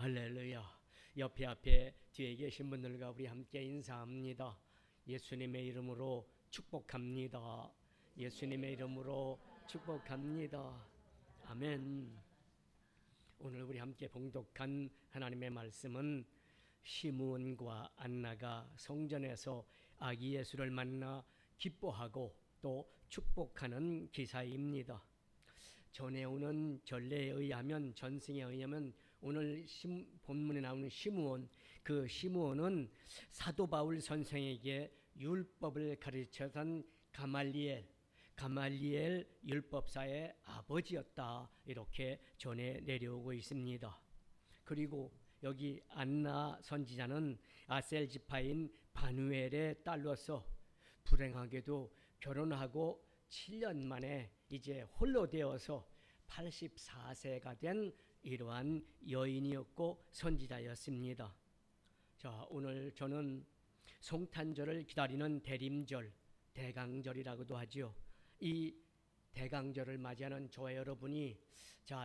할렐루야. 옆에 앞에 뒤에 계신 분들과 우리 함께 인사합니다. 예수님의 이름으로 축복합니다. 예수님의 이름으로 축복합니다. 아멘. 오늘 우리 함께 봉독한 하나님의 말씀은 시므온과 안나가 성전에서 아기 예수를 만나 기뻐하고 또 축복하는 기사입니다. 전해오는 전례에 의하면, 전승에 의하면 오늘 본문에 나오는 시므온, 그 시므온은 사도 바울 선생에게 율법을 가르쳤던 가말리엘 율법사의 아버지였다, 이렇게 전해 내려오고 있습니다. 그리고 여기 안나 선지자는 아셀 지파인 바누엘의 딸로서 불행하게도 결혼하고 7년 만에 이제 홀로 되어서 84세가 된 이러한 여인이었고 선지자였습니다. 자, 오늘 저는 성탄절을 기다리는 대림절, 대강절이라고도 하죠. 이 대강절을 맞이하는 저와 여러분이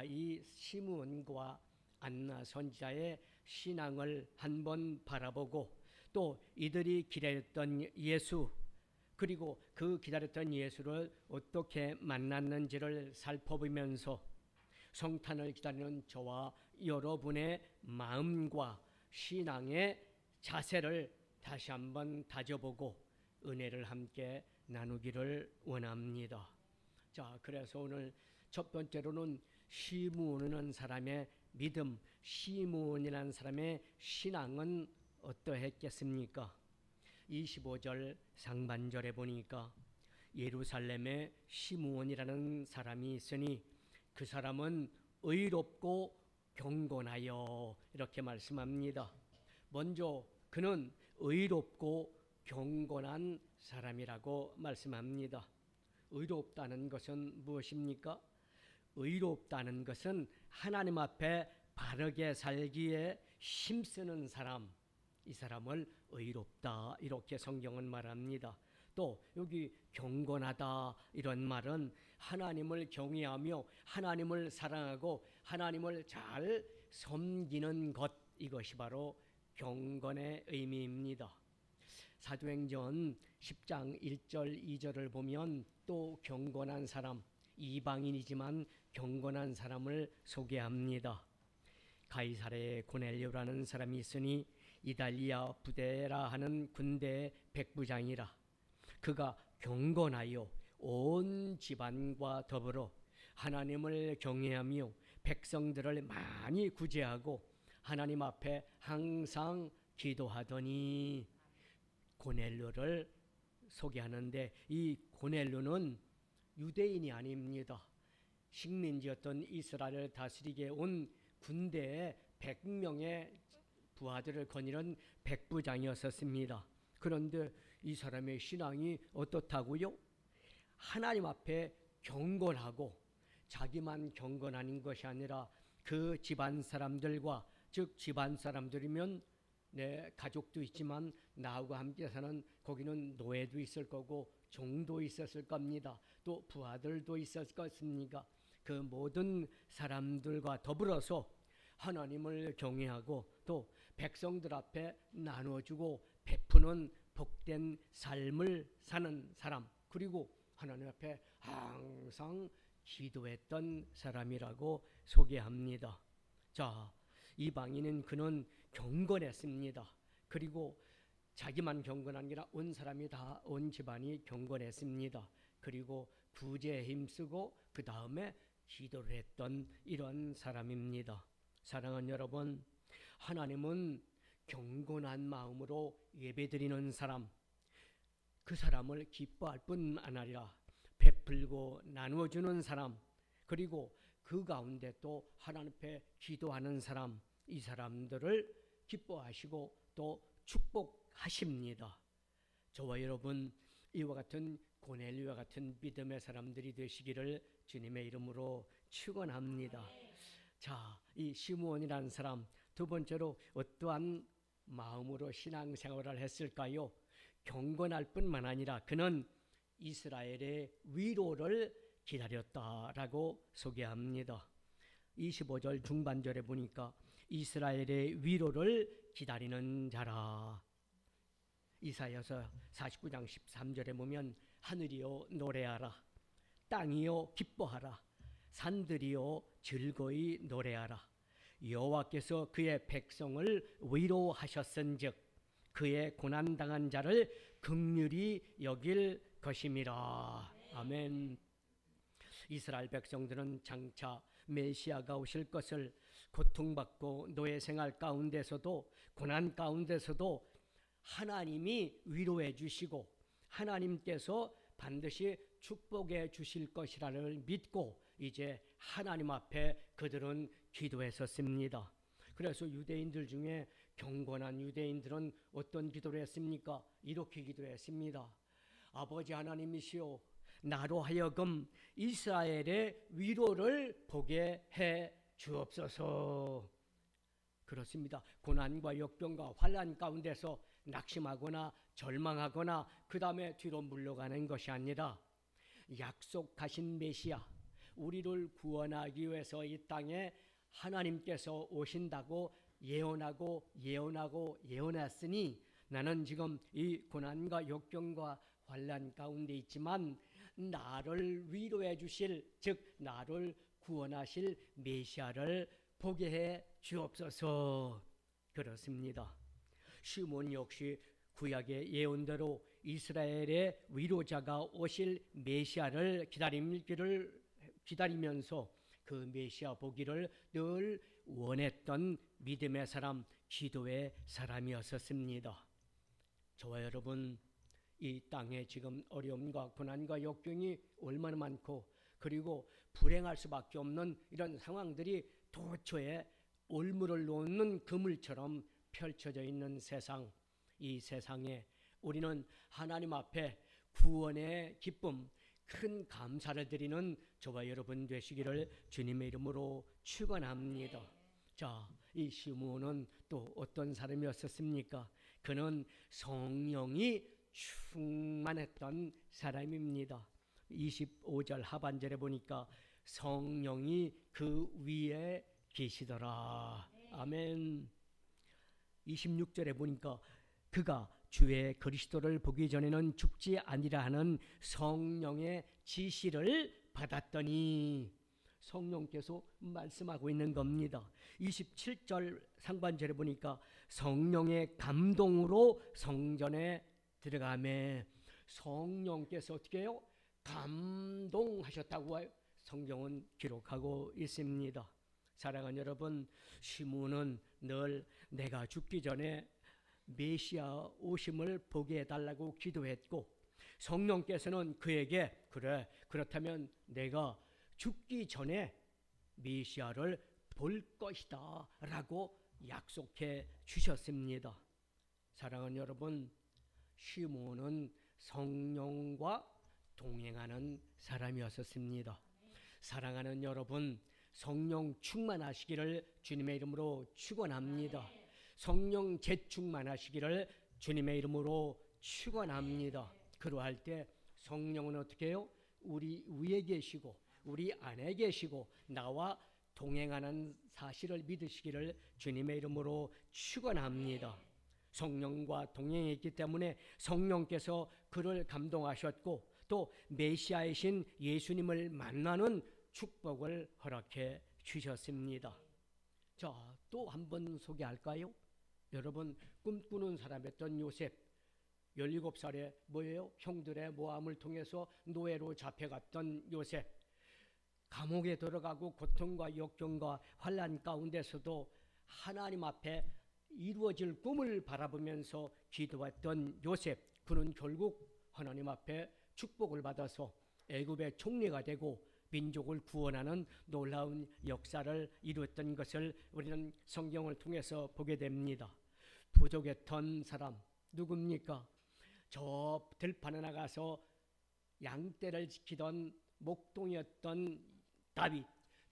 이 시므온과 안나 선지자의 신앙을 한번 바라보고 또 이들이 기다렸던 예수, 그리고 그 기다렸던 예수를 어떻게 만났는지를 살펴보면서 성탄을 기다리는 저와 여러분의 마음과 신앙의 자세를 다시 한번 다져보고 은혜를 함께 나누기를 원합니다. 자, 그래서 오늘 첫 번째로는 시므온이라는 사람의 믿음, 시므온이라는 사람의 신앙은 어떠했겠습니까? 25절 상반절에 보니까 예루살렘에 시므온이라는 사람이 있으니 그 사람은 의롭고 경건하여, 이렇게 말씀합니다. 먼저 그는 의롭고 경건한 사람이라고 말씀합니다. 의롭다는 것은 무엇입니까? 의롭다는 것은 하나님 앞에 바르게 살기에 힘쓰는 사람, 이 사람을 의롭다, 이렇게 성경은 말합니다. 또 여기 경건하다, 이런 말은 하나님을 경외하며 하나님을 사랑하고 하나님을 잘 섬기는 것, 이것이 바로 경건의 의미입니다. 사도행전 10장 1절 2절을 보면 또 경건한 사람, 이방인이지만 경건한 사람을 소개합니다. 가이사랴에 고넬료라는 사람이 있으니 이달리아 부대라 하는 군대의 백부장이라. 그가 경건하여 온 집안과 더불어 하나님을 경외하며 백성들을 많이 구제하고 하나님 앞에 항상 기도하더니, 고넬료를 소개하는데 이 고넬료는 유대인이 아닙니다. 식민지였던 이스라엘을 다스리게 온 군대의 100명의 부하들을 거느리는 백부장이었습니다. 그런데 이 사람의 신앙이 어떻다고요? 하나님 앞에 경건하고, 자기만 경건한 것이 아니라 그 집안 사람들과, 즉 집안 사람들이면 내 가족도 있지만 나하고 함께 사는 거기는 노예도 있을 거고 종도 있었을 겁니다. 또 부하들도 있었을 것입니다. 그 모든 사람들과 더불어서 하나님을 경외하고 또 백성들 앞에 나눠주고 베푸는 복된 삶을 사는 사람, 그리고 하나님 앞에 항상 기도했던 사람이라고 소개합니다. 자, 이방인은 그는 경건했습니다. 그리고 자기만 경건한 게 아니라 온 사람이 다, 온 집안이 경건했습니다. 그리고 구제에 힘쓰고 그 다음에 기도를 했던 이런 사람입니다. 사랑하는 여러분, 하나님은 경건한 마음으로 예배드리는 사람, 그 사람을 기뻐할 뿐 아니라 베풀고 나누어주는 사람, 그리고 그 가운데 또 하나님 앞에 기도하는 사람, 이 사람들을 기뻐하시고 또 축복하십니다. 저와 여러분, 이와 같은 고넬료와 같은 믿음의 사람들이 되시기를 주님의 이름으로 축원합니다. 자, 이 시므온이라는 사람, 두 번째로 어떠한 마음으로 신앙생활을 했을까요? 경건할 뿐만 아니라 그는 이스라엘의 위로를 기다렸다라고 소개합니다. 25절 중반절에 보니까 이스라엘의 위로를 기다리는 자라. 이사야서 49장 13절에 보면 하늘이여 노래하라, 땅이여 기뻐하라, 산들이여 즐거이 노래하라. 여호와께서 그의 백성을 위로하셨은즉 그의 고난당한 자를 긍휼히 여길 것임이라. 아멘. 이스라엘 백성들은 장차 메시아가 오실 것을 고통받고 노예 생활 가운데서도 고난 가운데서도 하나님이 위로해 주시고 하나님께서 반드시 축복해 주실 것이라를 믿고 이제 하나님 앞에 그들은 기도했었습니다. 그래서 유대인들 중에 경건한 유대인들은 어떤 기도를 했습니까? 이렇게 기도했습니다. 아버지 하나님이시여, 나로 하여금 이스라엘의 위로를 보게 해 주옵소서. 그렇습니다. 고난과 역병과 환난 가운데서 낙심하거나 절망하거나 그 다음에 뒤로 물러가는 것이 아니라 약속하신 메시아, 우리를 구원하기 위해서 이 땅에 하나님께서 오신다고 예언했으니 나는 지금 이 고난과 역경과 환난 가운데 있지만 나를 위로해 주실, 즉 나를 구원하실 메시아를 보게 해 주옵소서. 그렇습니다. 시몬 역시 구약의 예언대로 이스라엘의 위로자가 오실 메시아를 기다리면서 그 메시아 보기를 늘 원했던 믿음의 사람, 기도의 사람이었습니다. 저와 여러분, 이 땅에 지금 어려움과 고난과 역경이 얼마나 많고 그리고 불행할 수밖에 없는 이런 상황들이 도처에 올무를 놓는 그물처럼 펼쳐져 있는 세상, 이 세상에 우리는 하나님 앞에 구원의 기쁨, 큰 감사를 드리는 저와 여러분 되시기를 주님의 이름으로 축원합니다. 자, 이 시므온은 또 어떤 사람이었습니까? 그는 성령이 충만했던 사람입니다. 25절 하반절에 보니까 성령이 그 위에 계시더라. 아멘. 26절에 보니까 그가 주의 그리스도를 보기 전에는 죽지 아니라 하는 성령의 지시를 받았더니, 성령께서 말씀하고 있는 겁니다. 27절 상반절에 보니까 성령의 감동으로 성전에 들어가매, 성령께서 어떻게 해요? 감동하셨다고 성경은 기록하고 있습니다. 사랑하는 여러분, 시므온은 늘 내가 죽기 전에 메시아 오심을 보게 해달라고 기도했고, 성령께서는 그에게 그렇다면 내가 죽기 전에 메시아를 볼 것이다 라고 약속해 주셨습니다. 사랑하는 여러분, 시므온은 성령과 동행하는 사람이었습니다. 사랑하는 여러분, 성령 충만하시기를 주님의 이름으로 축원합니다. 성령 재충만하시기를 주님의 이름으로 축원합니다. 그러할 때 성령은 어떻게 해요? 우리 위에 계시고 우리 안에 계시고 나와 동행하는 사실을 믿으시기를 주님의 이름으로 축원합니다. 성령과 동행했기 때문에 성령께서 그를 감동하셨고 또 메시아이신 예수님을 만나는 축복을 허락해 주셨습니다. 자, 또 한 번 소개할까요? 여러분, 꿈꾸는 사람이었던 요셉, 17살에 뭐예요? 형들의 모함을 통해서 노예로 잡혀갔던 요셉, 감옥에 들어가고 고통과 역경과 환난 가운데서도 하나님 앞에 이루어질 꿈을 바라보면서 기도했던 요셉, 그는 결국 하나님 앞에 축복을 받아서 애굽의 총리가 되고 민족을 구원하는 놀라운 역사를 이루었던 것을 우리는 성경을 통해서 보게 됩니다. 부족했던 사람 누굽니까? 저 들판에 나가서 양떼를 지키던 목동이었던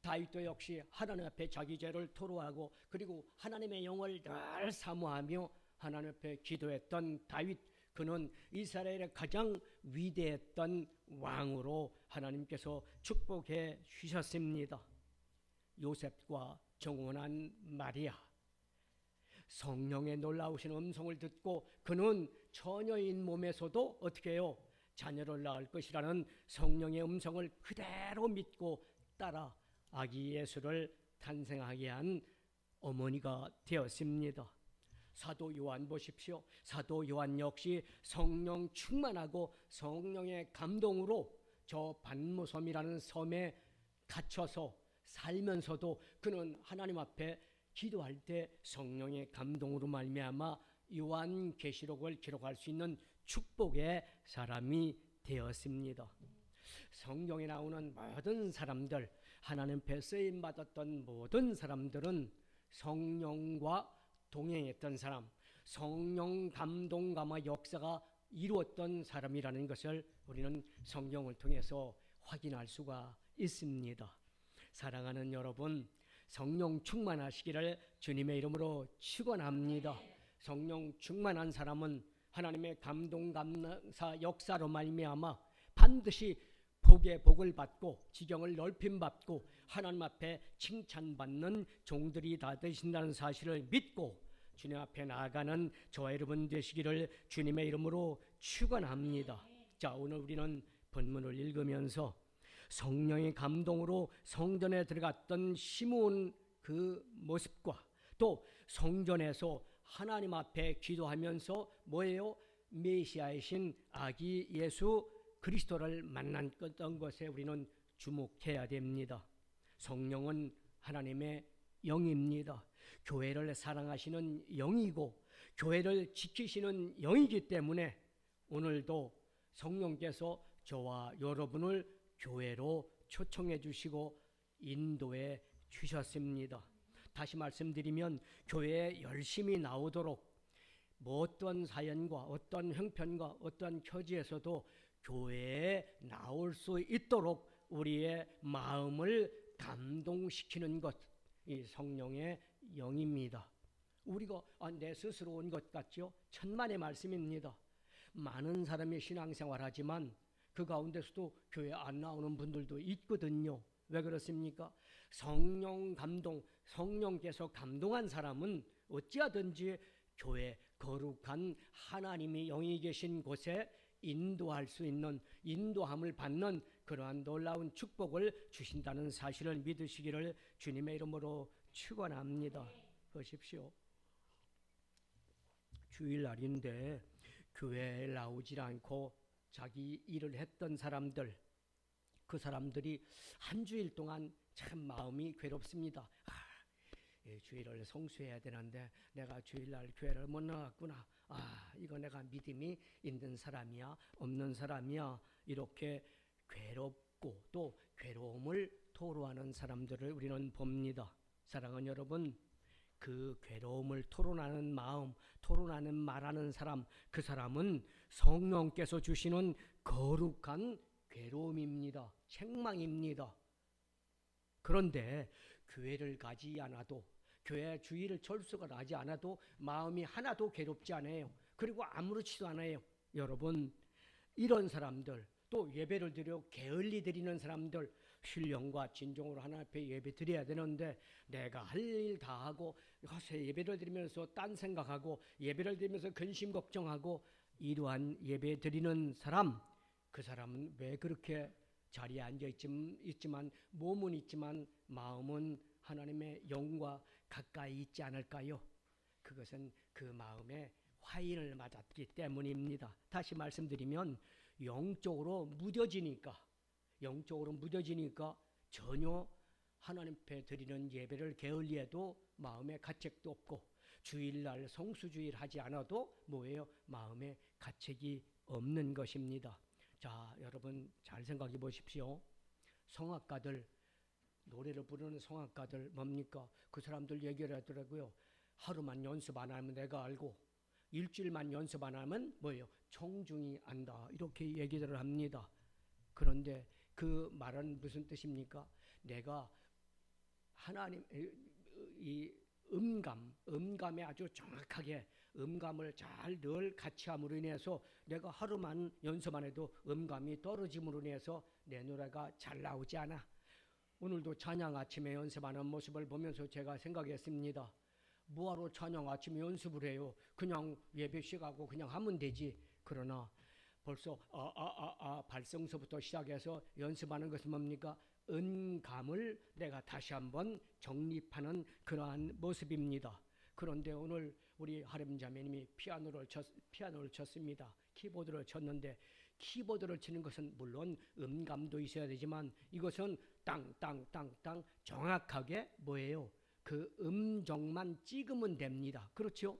다윗도 역시 하나님 앞에 자기 죄를 토로하고 그리고 하나님의 영을 늘 사모하며 하나님 앞에 기도했던 다윗, 그는 이스라엘의 가장 위대했던 왕으로 하나님께서 축복해 주셨습니다. 요셉과 정혼한 마리아, 성령의 놀라우신 음성을 듣고 그는 처녀인 몸에서도 어떻게 해요? 자녀를 낳을 것이라는 성령의 음성을 그대로 믿고 따라 아기 예수를 탄생하게 한 어머니가 되었습니다. 사도 요한 보십시오. 사도 요한 역시 성령 충만하고 성령의 감동으로 저 반모섬이라는 섬에 갇혀서 살면서도 그는 하나님 앞에 기도할 때 성령의 감동으로 말미암아 요한계시록을 기록할 수 있는 축복의 사람이 되었습니다. 성경에 나오는 모든 사람들, 하나님 앞에 쓰임 받았던 모든 사람들은 성령과 동행했던 사람, 성령 감동감화 역사가 이루었던 사람이라는 것을 우리는 성경을 통해서 확인할 수가 있습니다. 사랑하는 여러분, 성령 충만하시기를 주님의 이름으로 축원합니다. 성령 충만한 사람은 하나님의 감동 감사 역사로 말미암아 반드시 복의 복을 받고 지경을 넓힘 받고 하나님 앞에 칭찬받는 종들이 다 되신다는 사실을 믿고 주님 앞에 나아가는 저와 여러분 되시기를 주님의 이름으로 축원합니다. 자, 오늘 우리는 본문을 읽으면서 성령의 감동으로 성전에 들어갔던 시므온 그 모습과 또 성전에서 하나님 앞에 기도하면서 뭐예요? 메시아이신 아기 예수 그리스도를 만났던 것에 우리는 주목해야 됩니다. 성령은 하나님의 영입니다. 교회를 사랑하시는 영이고 교회를 지키시는 영이기 때문에 오늘도 성령께서 저와 여러분을 교회로 초청해 주시고 인도해 주셨습니다. 다시 말씀드리면 교회에 열심히 나오도록 뭐 어떤 사연과 어떤 형편과 어떤 처지에서도 교회에 나올 수 있도록 우리의 마음을 감동시키는 것, 이 성령의 영입니다. 우리가 내 스스로 온 것 같죠? 천만의 말씀입니다. 많은 사람이 신앙생활하지만 그 가운데서도 교회 안 나오는 분들도 있거든요. 왜 그렇습니까? 성령 감동, 성령께서 감동한 사람은 어찌하든지 교회 거룩한 하나님이 영이 계신 곳에 인도할 수 있는, 인도함을 받는 그러한 놀라운 축복을 주신다는 사실을 믿으시기를 주님의 이름으로 축원합니다. 보십시오. 주일날인데 교회에 나오질 않고 자기 일을 했던 사람들, 그 사람들이 한 주일 동안 참 마음이 괴롭습니다. 주일을 성수해야 되는데 내가 주일날 교회를 못 나갔구나. 이거 내가 믿음이 있는 사람이야 없는 사람이야. 이렇게 괴롭고 또 괴로움을 토로하는 사람들을 우리는 봅니다. 사랑하는 여러분, 그 괴로움을 토론하는 마음, 토론하는 말하는 사람, 그 사람은 성령께서 주시는 거룩한 괴로움입니다. 책망입니다. 그런데 교회를 가지 않아도, 교회 주일을 철수가 나지 않아도 마음이 하나도 괴롭지 않아요. 그리고 아무렇지도 않아요. 여러분, 이런 사람들, 또 예배를 드려 게을리 드리는 사람들, 신령과 진정으로 하나님 앞에 예배 드려야 되는데 내가 할 일 다 하고 예배를 드리면서 딴 생각하고 예배를 드리면서 근심 걱정하고 이러한 예배 드리는 사람, 그 사람은 왜 그렇게 자리에 앉아 있지만 몸은 있지만 마음은 하나님의 영과 가까이 있지 않을까요? 그것은 그 마음에 화인을 맞았기 때문입니다. 다시 말씀드리면 영적으로 무뎌지니까 전혀 하나님 앞에 드리는 예배를 게을리해도 마음에 가책도 없고 주일날 성수주일 하지 않아도 뭐예요? 마음에 가책이 없는 것입니다. 자, 여러분 잘 생각해 보십시오. 성악가들, 노래를 부르는 성악가들 뭡니까? 그 사람들 얘기를 하더라고요. 하루만 연습 안 하면 내가 알고 일주일만 연습 안 하면 뭐예요? 청중이 안다. 이렇게 얘기들을 합니다. 그런데 그 말은 무슨 뜻입니까? 내가 하나님 이 음감에 아주 정확하게 음감을 잘 늘 같이 함으로 인해서 내가 하루만 연습 안 해도 음감이 떨어짐으로 인해서 내 노래가 잘 나오지 않아. 오늘도 찬양 아침에 연습하는 모습을 보면서 제가 생각했습니다. 뭐하러 찬양 아침에 연습을 해요? 그냥 예배 시작하고 그냥 하면 되지. 그러나 벌써 발성서부터 시작해서 연습하는 것은 뭡니까? 음감을 내가 다시 한번 정립하는 그러한 모습입니다. 그런데 오늘 우리 하렘자매님이 피아노를 쳤습니다. 키보드를 쳤는데 키보드를 치는 것은 물론 음감도 있어야 되지만 이것은 땅땅땅땅 정확하게 뭐예요? 그 음정만 찍으면 됩니다. 그렇죠?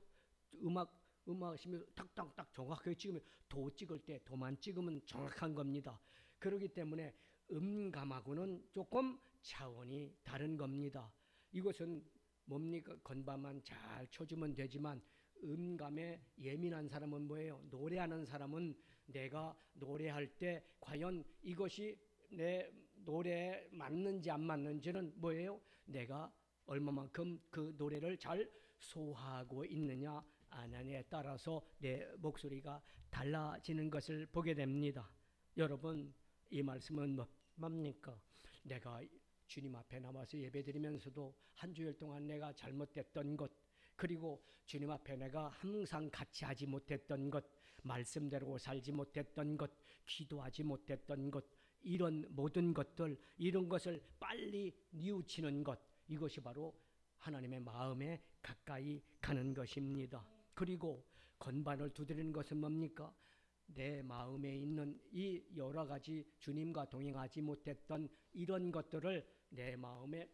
음악 하시면 탁탁탁 정확하게 찍으면 도 찍을 때 도만 찍으면 정확한 겁니다. 그렇기 때문에 음감하고는 조금 차원이 다른 겁니다. 이것은 뭡니까? 건반만 잘 쳐주면 되지만 음감에 예민한 사람은 뭐예요? 노래하는 사람은 내가 노래할 때 과연 이것이 내 노래에 맞는지 안 맞는지는 뭐예요? 내가 얼마만큼 그 노래를 잘 소화하고 있느냐 안 하느냐에 따라서 내 목소리가 달라지는 것을 보게 됩니다. 여러분, 이 말씀은 뭡니까? 내가 주님 앞에 나와서 예배드리면서도 한 주일 동안 내가 잘못됐던 것, 그리고 주님 앞에 내가 항상 같이 하지 못했던 것, 말씀대로 살지 못했던 것, 기도하지 못했던 것, 이런 모든 것들, 이런 것을 빨리 뉘우치는 것, 이것이 바로 하나님의 마음에 가까이 가는 것입니다. 그리고 건반을 두드리는 것은 뭡니까? 내 마음에 있는 이 여러 가지 주님과 동행하지 못했던 이런 것들을 내 마음에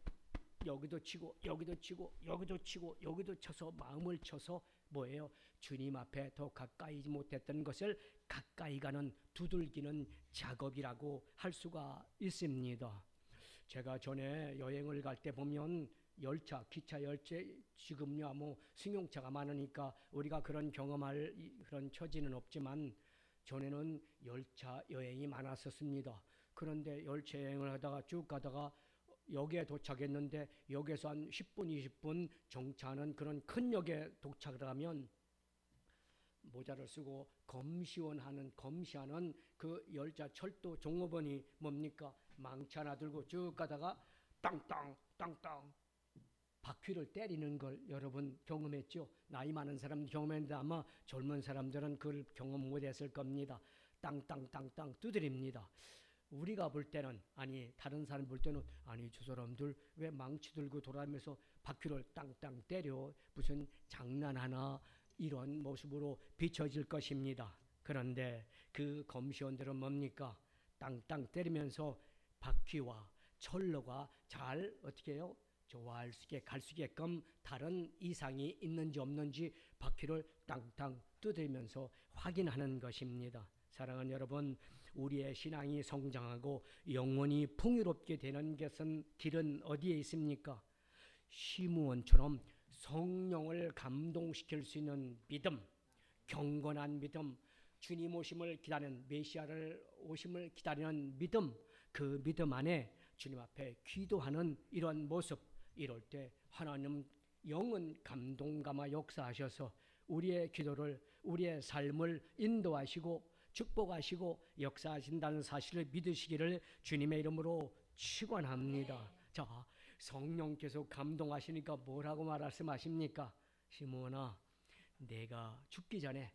여기도 치고 여기도 치고 여기도 치고 여기도 쳐서 마음을 쳐서 뭐예요? 주님 앞에 더 가까이 못했던 것을 가까이 가는 두들기는 작업이라고 할 수가 있습니다. 제가 전에 여행을 갈 때 보면 열차, 기차 열차, 지금요 뭐 승용차가 많으니까 우리가 그런 경험할 그런 처지는 없지만 전에는 열차 여행이 많았었습니다. 그런데 열차 여행을 하다가 쭉 가다가 역에 도착했는데 역에서 한 10분, 20분 정차하는 그런 큰 역에 도착을 하면 모자를 쓰고 검시하는 그 열차 철도 종업원이 뭡니까? 망치 하나 들고 쭉 가다가 땅땅 땅땅 바퀴를 때리는 걸 여러분 경험했죠? 나이 많은 사람 경험했는데 아마 젊은 사람들은 그걸 경험 못했을 겁니다. 땅땅땅땅 두드립니다. 우리가 볼 때는, 아니 다른 사람 볼 때는, 아니 저 사람들 왜 망치 들고 돌아다니면서 바퀴를 땅땅 때려, 무슨 장난하나, 이런 모습으로 비춰질 것입니다. 그런데 그 검시원들은 뭡니까? 땅땅 때리면서 바퀴와 철로가 잘 어떻게 해요? 좋아할 수 있게 갈 수 있게끔 다른 이상이 있는지 없는지 바퀴를 땅땅 두드리면서 확인하는 것입니다. 사랑하는 여러분, 우리의 신앙이 성장하고 영원히 풍요롭게 되는 것은 길은 어디에 있습니까? 시므온처럼 성령을 감동시킬 수 있는 믿음, 경건한 믿음, 주님 오심을 기다리는, 메시아를 오심을 기다리는 믿음, 그 믿음 안에 주님 앞에 기도하는 이런 모습, 이럴 때 하나님 영은 감동감화 역사하셔서 우리의 기도를, 우리의 삶을 인도하시고 축복하시고 역사하신다는 사실을 믿으시기를 주님의 이름으로 축원합니다. 자, 성령께서 감동하시니까 뭐라고 말씀하십니까? 시므온아, 내가 죽기 전에,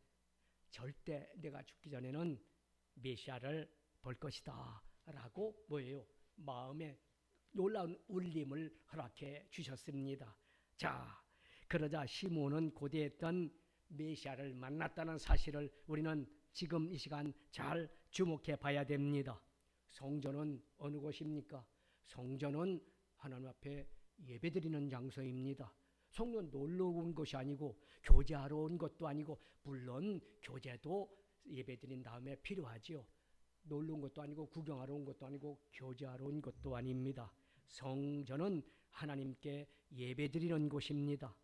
절대 내가 죽기 전에는 메시아를 볼 것이다 라고 뭐예요? 마음에 놀라운 울림을 허락해 주셨습니다. 자, 그러자 시므온은 고대했던 메시아를 만났다는 사실을 우리는 지금 이 시간 잘 주목해 봐야 됩니다. 성전은 어느 곳입니까? 성전은 하나님 앞에 예배드리는 장소입니다. 성전 놀러 온 것이 아니고 교제하러 온 것도 아니고, 물론 교제도 예배드린 다음에 필요하지요. 놀러 온 것도 아니고 구경하러 온 것도 아니고 교제하러 온 것도 아닙니다. 성전은 하나님께 예배드리는 곳입니다.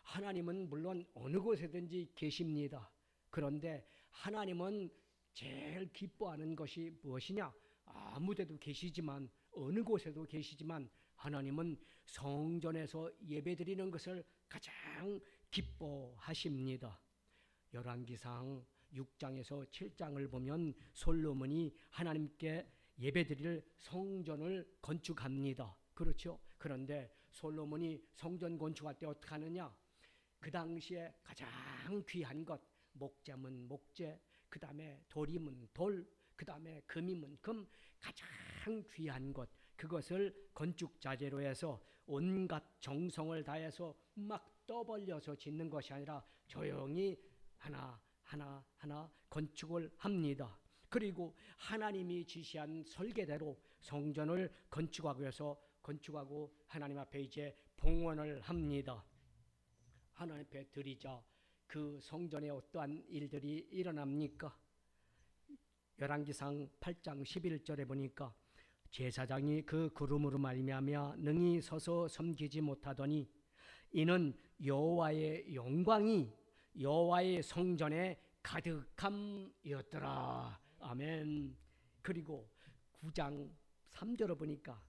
하나님은 물론 어느 곳에든지 계십니다. 그런데 하나님은 제일 기뻐하는 것이 무엇이냐? 아무 데도 계시지만, 어느 곳에도 계시지만 하나님은 성전에서 예배드리는 것을 가장 기뻐하십니다. 열왕기상 6장에서 7장을 보면 솔로몬이 하나님께 예배드릴 성전을 건축합니다. 그렇죠? 그런데 솔로몬이 성전 건축할 때 어떻게 하느냐? 그 당시에 가장 귀한 것, 목재면 목재, 그 다음에 돌이면 돌, 그 다음에 금이면 금, 가장 귀한 것, 그것을 건축 자재로 해서 온갖 정성을 다해서 막 떠벌려서 짓는 것이 아니라 조용히 하나 건축을 합니다. 그리고 하나님이 지시한 설계대로 성전을 건축하고 하나님 앞에 이제 봉헌을 합니다. 하나님 앞에 드리자 그 성전에 어떠한 일들이 일어납니까? 열왕기상 8장 11절에 보니까 제사장이 그 구름으로 말미암아 능히 서서 섬기지 못하더니 이는 여호와의 영광이 여호와의 성전에 가득함이었더라. 아멘. 그리고 9장 3절을 보니까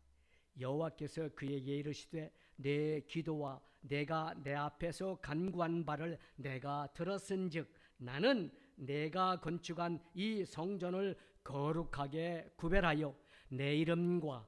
여호와께서 그에게 이르시되 내 기도와 내가 내 앞에서 간구한 바를 내가 들었은즉 나는 내가 건축한 이 성전을 거룩하게 구별하여 내 이름과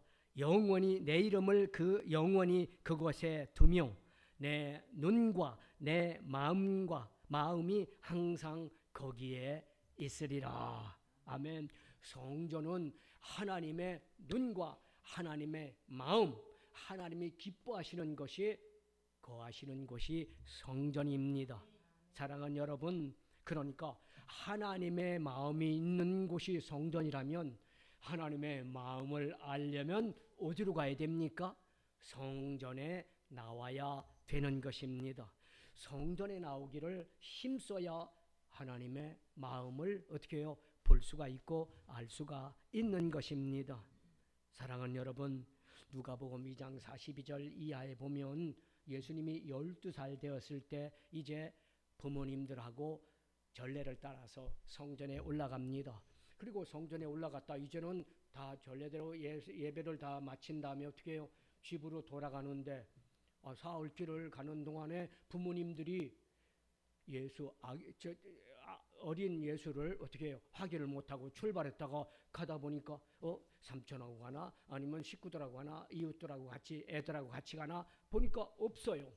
내 이름을 영원히 그곳에 두며 내 눈과 내 마음이 항상 거기에 있으리라. 아멘. 성전은 하나님의 눈과 하나님의 마음, 하나님이 기뻐하시는 것이 거하시는 곳이 성전입니다. 사랑하는 여러분, 그러니까 하나님의 마음이 있는 곳이 성전이라면 하나님의 마음을 알려면 어디로 가야 됩니까? 성전에 나와야 되는 것입니다. 성전에 나오기를 힘써야 하나님의 마음을 어떻게 해요? 볼 수가 있고 알 수가 있는 것입니다. 사랑하는 여러분, 누가복음 2장 42절 이하에 보면 예수님이 12살 되었을 때 이제 부모님들하고 전례를 따라서 성전에 올라갑니다. 그리고 성전에 올라갔다 이제는 다 전례대로 예배를 다 마친 다음에 어떻게 해요? 집으로 돌아가는데 사흘길을 가는 동안에 부모님들이 어린 예수를 어떻게 해요? 확인을 못하고 출발했다가 가다 보니까 삼촌하고 가나 아니면 식구들하고 가나 이웃들하고 같이 애들하고 같이 가나 보니까 없어요.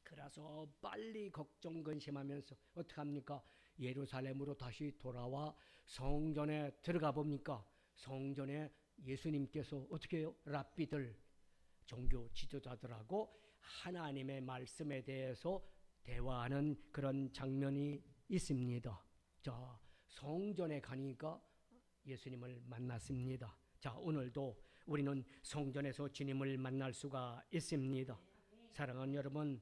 그래서 빨리 걱정 근심하면서 어떻게 합니까? 예루살렘으로 다시 돌아와 성전에 들어가 봅니까? 성전에 예수님께서 어떻게 해요? 랍비들, 종교 지도자들하고 하나님의 말씀에 대해서 대화하는 그런 장면이 있습니다. 자, 성전에 가니까 예수님을 만났습니다. 자, 오늘도 우리는 성전에서 주님을 만날 수가 있습니다. 사랑하는 여러분,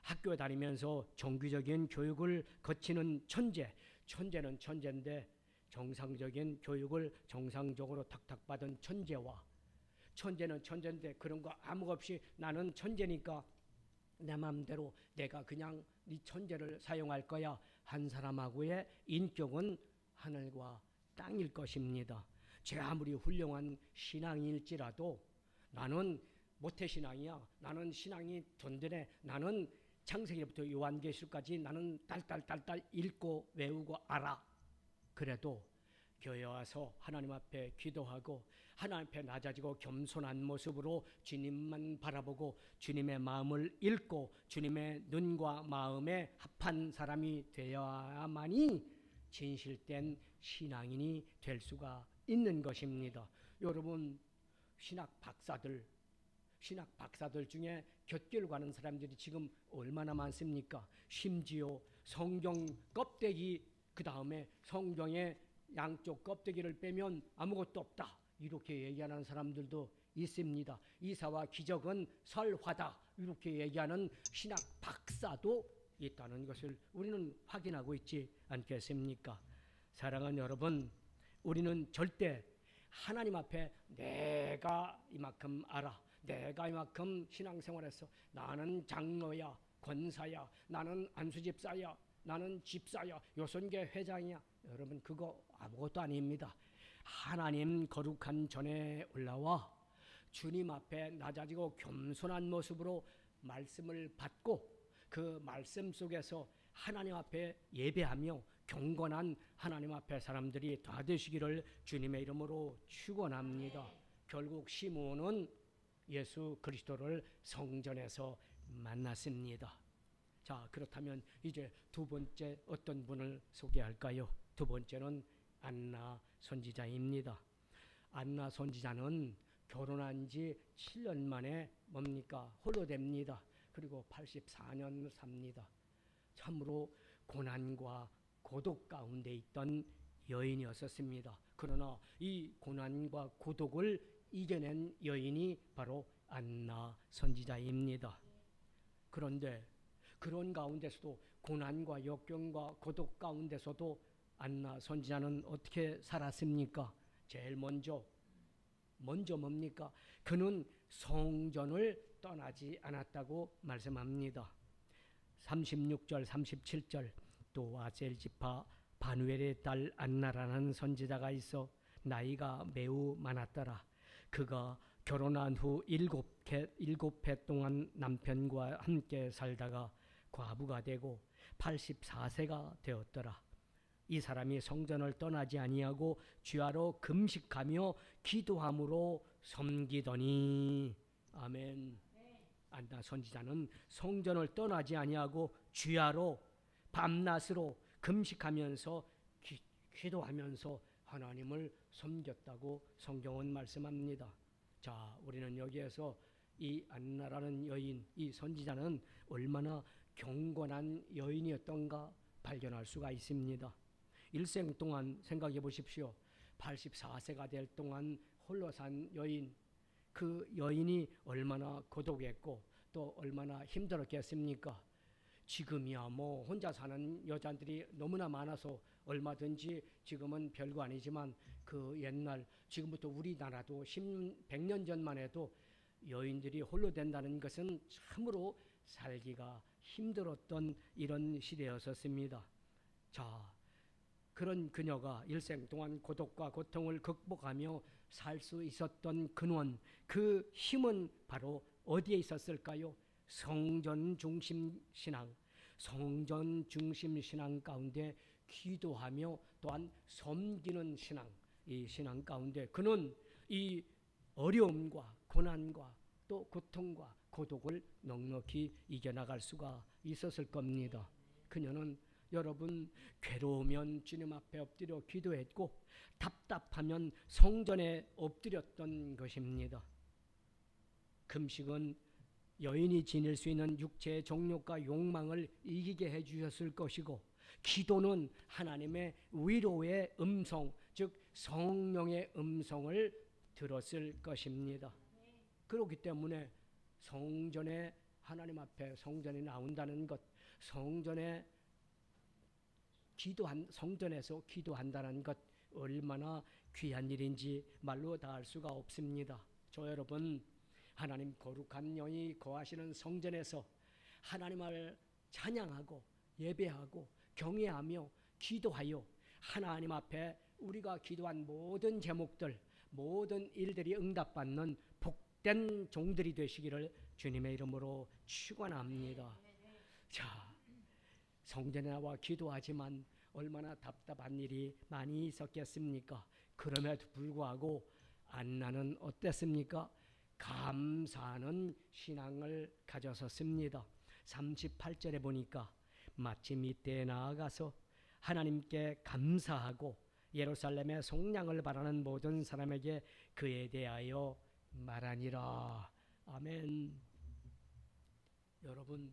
학교 다니면서 정규적인 교육을 거치는 천재는 천재인데 정상적인 교육을 정상적으로 탁탁 받은 천재와 천재는 천재인데 그런 거 아무 없이 나는 천재니까 내 마음대로 내가 그냥 네 천재를 사용할 거야 한 사람하고의 인격은 하늘과 땅일 것입니다. 제가 아무리 훌륭한 신앙일지라도 나는 모태신앙이야. 나는 신앙이 든든해. 나는 창세기부터 요한계시록까지 나는 딸딸 읽고 외우고 알아. 그래도 교회 와서 하나님 앞에 기도하고 하나님 앞에 낮아지고 겸손한 모습으로 주님만 바라보고 주님의 마음을 읽고 주님의 눈과 마음에 합한 사람이 되어야만이 진실된 신앙인이 될 수가 있는 것입니다. 여러분, 신학 박사들 중에 곁길 가는 사람들이 지금 얼마나 많습니까? 심지어 성경 껍데기 그 다음에 성경의 양쪽 껍데기를 빼면 아무것도 없다 이렇게 얘기하는 사람들도 있습니다. 이사와 기적은 설화다 이렇게 얘기하는 신학 박사도 있다는 것을 우리는 확인하고 있지 않겠습니까? 사랑하는 여러분, 우리는 절대 하나님 앞에 내가 이만큼 알아, 내가 이만큼 신앙생활했어, 나는 장로야, 권사야, 나는 안수집사야, 나는 집사야, 요선계 회장이야. 여러분, 그거 아무것도 아닙니다. 하나님 거룩한 전에 올라와 주님 앞에 낮아지고 겸손한 모습으로 말씀을 받고 그 말씀 속에서 하나님 앞에 예배하며 경건한 하나님 앞에 사람들이 다 되시기를 주님의 이름으로 축원합니다. 결국 시몬은 예수 그리스도를 성전에서 만났습니다. 자, 그렇다면 이제 두 번째 어떤 분을 소개할까요? 두 번째는 안나 선지자입니다. 안나 선지자는 결혼한 지 7년 만에 뭡니까? 홀로 됩니다. 그리고 84년 삽니다. 참으로 고난과 고독 가운데 있던 여인이었습니다. 그러나 이 고난과 고독을 이겨낸 여인이 바로 안나 선지자입니다. 그런데 그런 가운데서도 고난과 역경과 고독 가운데서도 안나 선지자는 어떻게 살았습니까? 제일 먼저 뭡니까? 그는 성전을 떠나지 않았다고 말씀합니다. 36절 37절 또 아셀 지파 바누엘의 딸 안나라는 선지자가 있어 나이가 매우 많았더라. 그가 결혼한 후 일곱 해 동안 남편과 함께 살다가 과부가 되고 84세가 되었더라. 이 사람이 성전을 떠나지 아니하고 주야로 금식하며 기도함으로 섬기더니 아멘. 안나 선지자는 성전을 떠나지 아니하고 주야로 밤낮으로 금식하면서 기도하면서 하나님을 섬겼다고 성경은 말씀합니다. 자, 우리는 여기에서 이 안나라는 여인, 이 선지자는 얼마나 경건한 여인이었던가 발견할 수가 있습니다. 일생 동안 생각해 보십시오. 84세가 될 동안 홀로 산 여인, 그 여인이 얼마나 고독했고 또 얼마나 힘들었겠습니까? 지금이야 뭐 혼자 사는 여자들이 너무나 많아서 얼마든지 지금은 별거 아니지만 그 옛날 지금부터 우리나라도 100년 전만 해도 여인들이 홀로 된다는 것은 참으로 살기가 힘들었던 이런 시대였었습니다. 자, 그런 그녀가 일생 동안 고독과 고통을 극복하며 살 수 있었던 근원, 그 힘은 바로 어디에 있었을까요? 성전 중심 신앙, 성전 중심 신앙 가운데 기도하며 또한 섬기는 신앙, 이 신앙 가운데 그는 이 어려움과 고난과 또 고통과 고독을 넉넉히 이겨나갈 수가 있었을 겁니다. 그녀는 여러분 괴로우면 주님 앞에 엎드려 기도했고 답답하면 성전에 엎드렸던 것입니다. 금식은 여인이 지닐 수 있는 육체의 정욕과 욕망을 이기게 해주셨을 것이고 기도는 하나님의 위로의 음성, 즉 성령의 음성을 들었을 것입니다. 그렇기 때문에 성전에 하나님 앞에 성전에 나온다는 것, 성전에서 기도한다는 것 얼마나 귀한 일인지 말로 다 할 수가 없습니다. 저 여러분, 하나님 거룩한 영이 거하시는 성전에서 하나님을 찬양하고 예배하고 경외하며 기도하여 하나님 앞에 우리가 기도한 모든 제목들, 모든 일들이 응답받는 복된 종들이 되시기를 주님의 이름으로 축원합니다. 자, 성전에 나와 기도하지만 얼마나 답답한 일이 많이 있었겠습니까? 그럼에도 불구하고 안나는 어땠습니까? 감사하는 신앙을 가졌었습니다. 38절에 보니까 마침 이때에 나아가서 하나님께 감사하고 예루살렘의 속량을 바라는 모든 사람에게 그에 대하여 말하니라. 아멘. 여러분,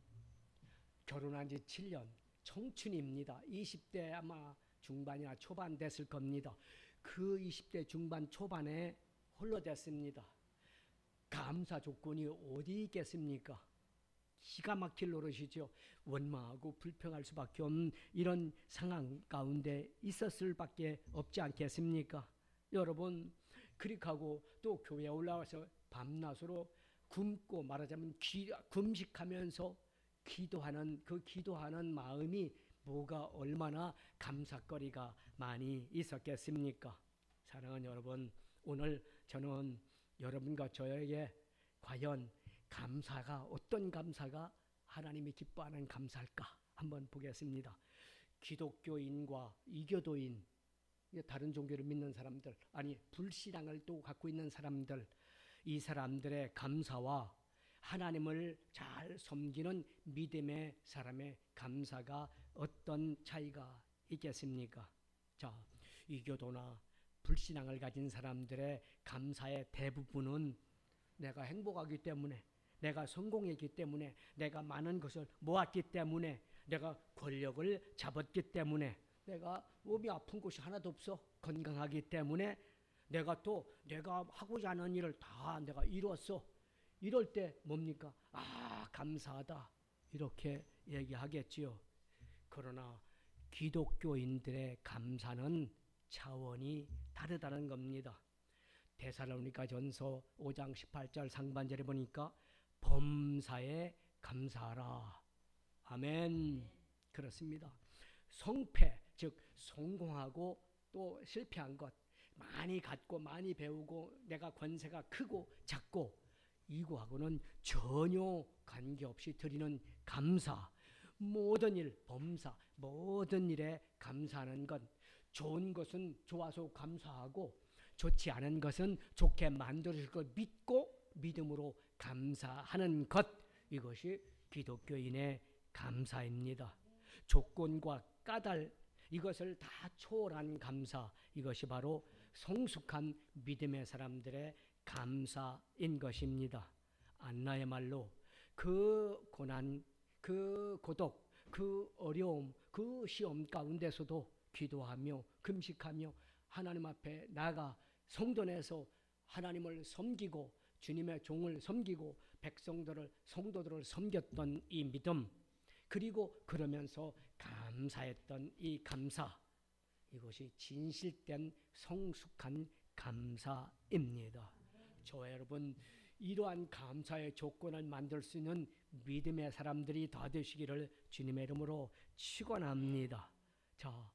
결혼한 지 7년, 청춘입니다. 20대 아마 중반이나 초반 됐을 겁니다. 그 20대 중반 초반에 홀로 됐습니다. 감사 조건이 어디 있겠습니까? 기가 막힐 노릇이죠. 원망하고 불평할 수밖에 없는 이런 상황 가운데 있었을 밖에 없지 않겠습니까? 여러분, 그릭하고 또 교회에 올라와서 밤낮으로 굶고 말하자면 금식하면서 기도하는 그 기도하는 마음이 뭐가 얼마나 감사거리가 많이 있었겠습니까? 사랑하는 여러분, 오늘 저는 여러분과 저에게 과연 감사가 어떤 감사가 하나님이 기뻐하는 감사일까 한번 보겠습니다. 기독교인과 이교도인, 다른 종교를 믿는 사람들, 아니 불신앙을 또 갖고 있는 사람들, 이 사람들의 감사와 하나님을 잘 섬기는 믿음의 사람의 감사가 어떤 차이가 있겠습니까? 자, 이교도나 불신앙을 가진 사람들의 감사의 대부분은 내가 행복하기 때문에, 내가 성공했기 때문에, 내가 많은 것을 모았기 때문에, 내가 권력을 잡았기 때문에, 내가 몸이 아픈 곳이 하나도 없어 건강하기 때문에, 내가 하고자 하는 일을 다 내가 이루었어. 이럴 때 뭡니까? 아, 감사하다. 이렇게 얘기하겠지요. 그러나 기독교인들의 감사는 차원이 다르다는 겁니다. 데살로니가전서 5장 18절 상반절에 보니까 범사에 감사하라. 아멘. 그렇습니다. 성패, 즉 성공하고 또 실패한 것, 많이 갖고 많이 배우고 내가 권세가 크고 작고, 이거하고는 전혀 관계없이 드리는 감사, 모든 일, 범사, 모든 일에 감사하는 것, 좋은 것은 좋아서 감사하고 좋지 않은 것은 좋게 만들어질 걸 믿고 믿음으로 감사하는 것, 이것이 기독교인의 감사입니다. 조건과 까닭, 이것을 다 초월한 감사, 이것이 바로 성숙한 믿음의 사람들의 감사인 것입니다. 안나의 말로 그 고난, 그 고독, 그 어려움, 그 시험 가운데서도 기도하며 금식하며 하나님 앞에 나가 성도 내서 하나님을 섬기고 주님의 종을 섬기고 백성들을, 성도들을 섬겼던 이 믿음, 그리고 그러면서 감사했던 이 감사, 이것이 진실된 성숙한 감사입니다. 저와 여러분, 이러한 감사의 조건을 만들 수 있는 믿음의 사람들이 다 되시기를 주님의 이름으로 축원합니다. 자,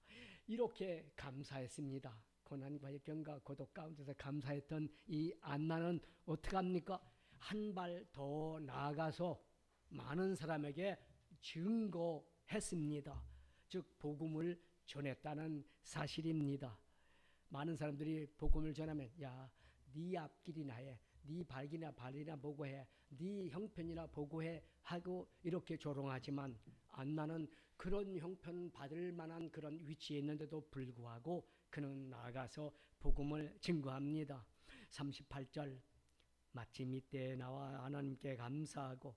이렇게 감사했습니다. 고난과 역경과 고독 가운데서 감사했던 이 안나는 어떻게 합니까? 한 발 더 나아가서 많은 사람에게 증거했습니다. 즉 복음을 전했다는 사실입니다. 많은 사람들이 복음을 전하면, 야, 네 앞길이나 해, 네 발이나 보고해, 네 형편이나 보고해 하고 이렇게 조롱하지만, 안나는 그런 형편 받을 만한 그런 위치에 있는데도 불구하고 그는 나아가서 복음을 증거합니다. 38절, 마침 이때 나와 하나님께 감사하고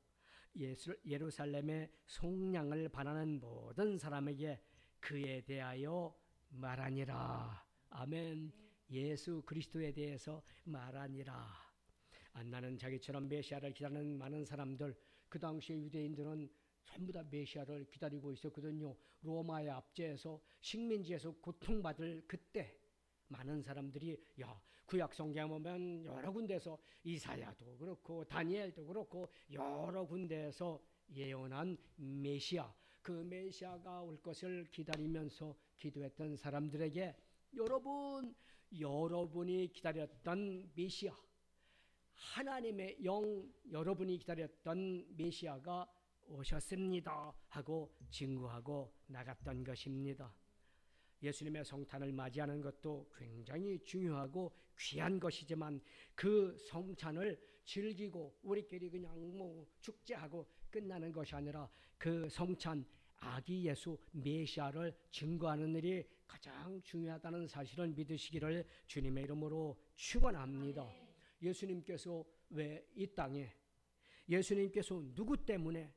예루살렘의 속량을 바라는 모든 사람에게 그에 대하여 말하니라. 아멘. 예수 그리스도에 대해서 말하니라. 안나는 자기처럼 메시아를 기다리는 많은 사람들, 그 당시에 유대인들은 전부 다 메시아를 기다리고 있었거든요. 로마의 압제에서, 식민지에서 고통받을 그때 많은 사람들이, 야, 구약 성경에 보면 여러 군데서 이사야도 그렇고 다니엘도 그렇고 여러 군데에서 예언한 메시아, 그 메시아가 올 것을 기다리면서 기도했던 사람들에게, 여러분이 기다렸던 메시아, 하나님의 영, 여러분이 기다렸던 메시아가 오셨습니다 하고 증거하고 나갔던 것입니다. 예수님의 성탄을 맞이하는 것도 굉장히 중요하고 귀한 것이지만, 그 성찬을 즐기고 우리끼리 그냥 뭐 축제하고 끝나는 것이 아니라 그 성찬, 아기 예수 메시아를 증거하는 일이 가장 중요하다는 사실을 믿으시기를 주님의 이름으로 축원합니다. 예수님께서 왜 이 땅에, 예수님께서 누구 때문에,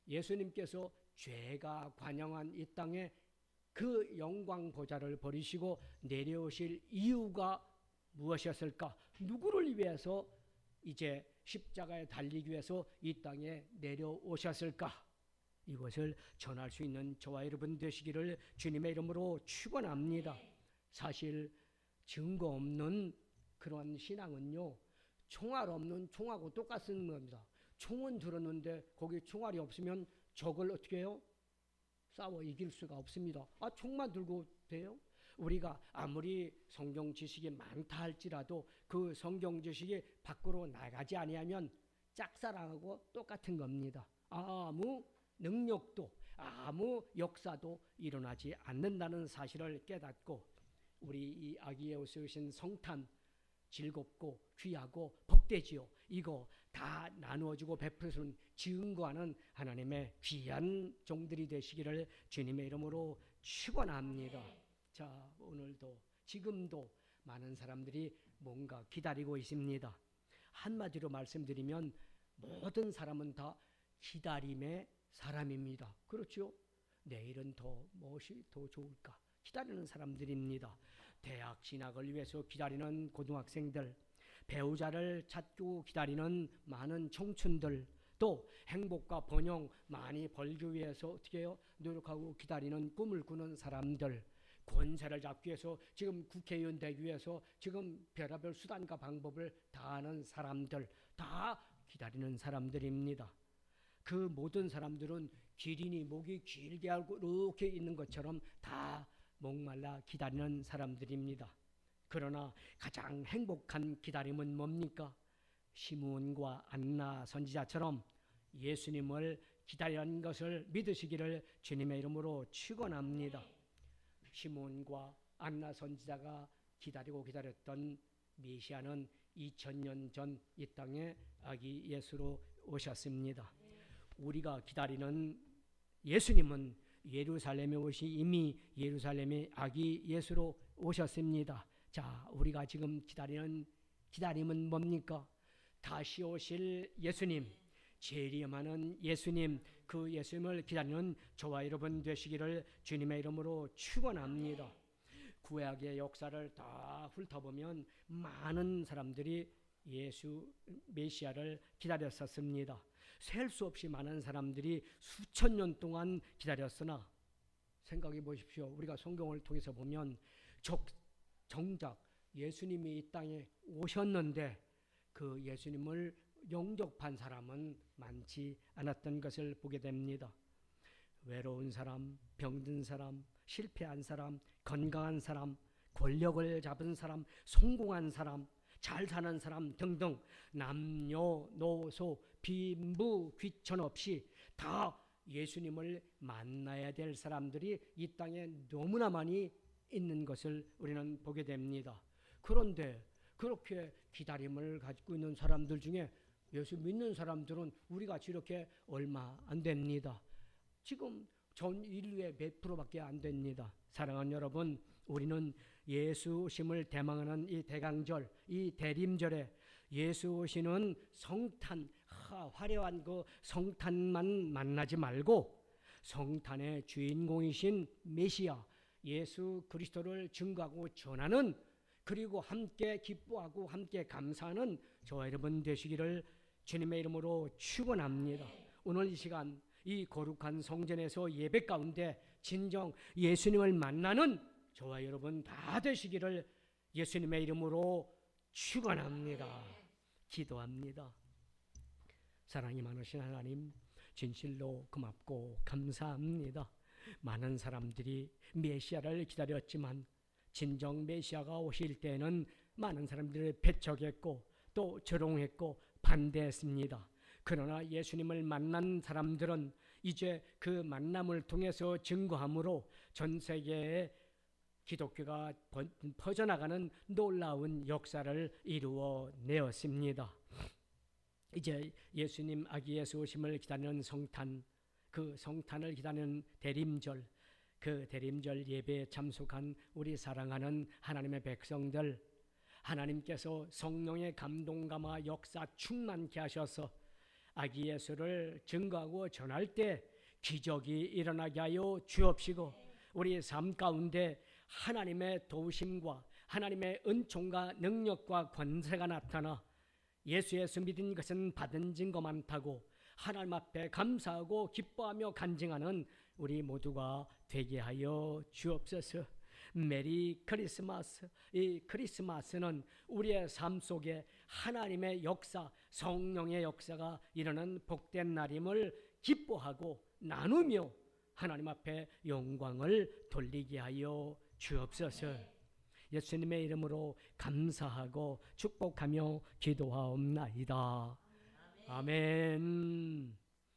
예수님께서 죄가 관영한 이 땅에 그 영광 보좌를 버리시고 내려오실 이유가 무엇이었을까? 누구를 위해서 이제 십자가에 달리기 위해서 이 땅에 내려오셨을까? 이것을 전할 수 있는 저와 여러분 되시기를 주님의 이름으로 축원합니다. 사실 증거 없는 그런 신앙은요, 총알 없는 총하고 똑같은 겁니다. 총은 들었는데 거기 총알이 없으면 적을 어떻게 해요? 싸워 이길 수가 없습니다. 아, 총만 들고 돼요? 우리가 아무리 성경 지식이 많다 할지라도 그 성경 지식이 밖으로 나가지 아니하면 짝사랑하고 똑같은 겁니다. 아무 능력도 아무 역사도 일어나지 않는다는 사실을 깨닫고, 우리 이 아기 예수신 성탄 즐겁고 귀하고 복되지요. 이거 다 나누어주고 베풀어주는 증거하는 하나님의 귀한 종들이 되시기를 주님의 이름으로 축원합니다. 자, 오늘도 지금도 많은 사람들이 뭔가 기다리고 있습니다. 한마디로 말씀드리면 모든 사람은 다 기다림의 사람입니다. 그렇죠? 내일은 무엇이 더 좋을까 기다리는 사람들입니다. 대학 진학을 위해서 기다리는 고등학생들, 배우자를 찾고 기다리는 많은 청춘들, 또 행복과 번영 많이 벌기 위해서 어떻게 해요? 노력하고 기다리는 꿈을 꾸는 사람들, 권세를 잡기 위해서 지금 국회의원 되기 위해서 지금 별의별 수단과 방법을 다하는 사람들, 다 기다리는 사람들입니다. 그 모든 사람들은 기린이 목이 길게 하고 이렇게 있는 것처럼 다 목말라 기다리는 사람들입니다. 그러나 가장 행복한 기다림은 뭡니까? 시므온과 안나 선지자처럼 예수님을 기다리는 것을 믿으시기를 주님의 이름으로 축원합니다. 시므온과 안나 선지자가 기다렸던 메시아는 2000년 전 이 땅에 아기 예수로 오셨습니다. 우리가 기다리는 예수님은 예루살렘에 오시 이미 예루살렘에 아기 예수로 오셨습니다. 자, 우리가 지금 기다림은 뭡니까? 다시 오실 예수님, 재림하는 예수님, 그 예수님을 기다리는 저와 여러분 되시기를 주님의 이름으로 축원합니다. 구약의 역사를 다 훑어보면 많은 사람들이 예수 메시아를 기다렸었습니다. 셀 수 없이 많은 사람들이 수천 년 동안 기다렸으나 생각해 보십시오. 우리가 성경을 통해서 보면 정작 예수님이 이 땅에 오셨는데 그 예수님을 영접한 사람은 많지 않았던 것을 보게 됩니다. 외로운 사람, 병든 사람, 실패한 사람, 건강한 사람, 권력을 잡은 사람, 성공한 사람, 잘 사는 사람 등등 남녀노소 빈부 귀천 없이 다 예수님을 만나야 될 사람들이 이 땅에 너무나 많이 있는 것을 우리는 보게 됩니다. 그런데 그렇게 기다림을 가지고 있는 사람들 중에 예수 믿는 사람들은 우리같이 이렇게 얼마 안 됩니다. 지금 전 인류의 몇 프로밖에 안 됩니다. 사랑하는 여러분, 우리는 예수 오심을 대망하는 이 대강절, 이 대림절에 예수 오시는 성탄, 화려한 그 성탄만 만나지 말고 성탄의 주인공이신 메시아 예수 그리스도를 증거하고 전하는, 그리고 함께 기뻐하고 함께 감사하는 저와 여러분 되시기를 주님의 이름으로 축원합니다. 오늘 이 시간 이 거룩한 성전에서 예배 가운데 진정 예수님을 만나는 저와 여러분 다 되시기를 예수님의 이름으로 축원합니다. 기도합니다. 사랑이 많으신 하나님, 진실로 고맙고 감사합니다. 많은 사람들이 메시아를 기다렸지만 진정 메시아가 오실 때는 많은 사람들을 배척했고 또 조롱했고 반대했습니다. 그러나 예수님을 만난 사람들은 이제 그 만남을 통해서 증거함으로 전 세계에 기독교가 퍼져나가는 놀라운 역사를 이루어내었습니다. 이제 예수님 아기 예수 오심을 기다리는 성탄, 그 성탄을 기다리는 대림절, 그 대림절 예배에 참석한 우리 사랑하는 하나님의 백성들, 하나님께서 성령의 감동감화 역사 충만케 하셔서 아기 예수를 증거하고 전할 때 기적이 일어나게 하여 주옵시고, 우리 삶 가운데 하나님의 도우심과 하나님의 은총과 능력과 권세가 나타나 예수 믿은 것은 받은 증거 많다고 하나님 앞에 감사하고 기뻐하며 간증하는 우리 모두가 되게 하여 주옵소서. 메리 크리스마스. 이 크리스마스는 우리의 삶 속에 하나님의 역사, 성령의 역사가 일어나는 복된 날임을 기뻐하고 나누며 하나님 앞에 영광을 돌리게 하여 주옵소서. 예수님의 이름으로 감사하고 축복하며 기도하옵나이다. 아멘.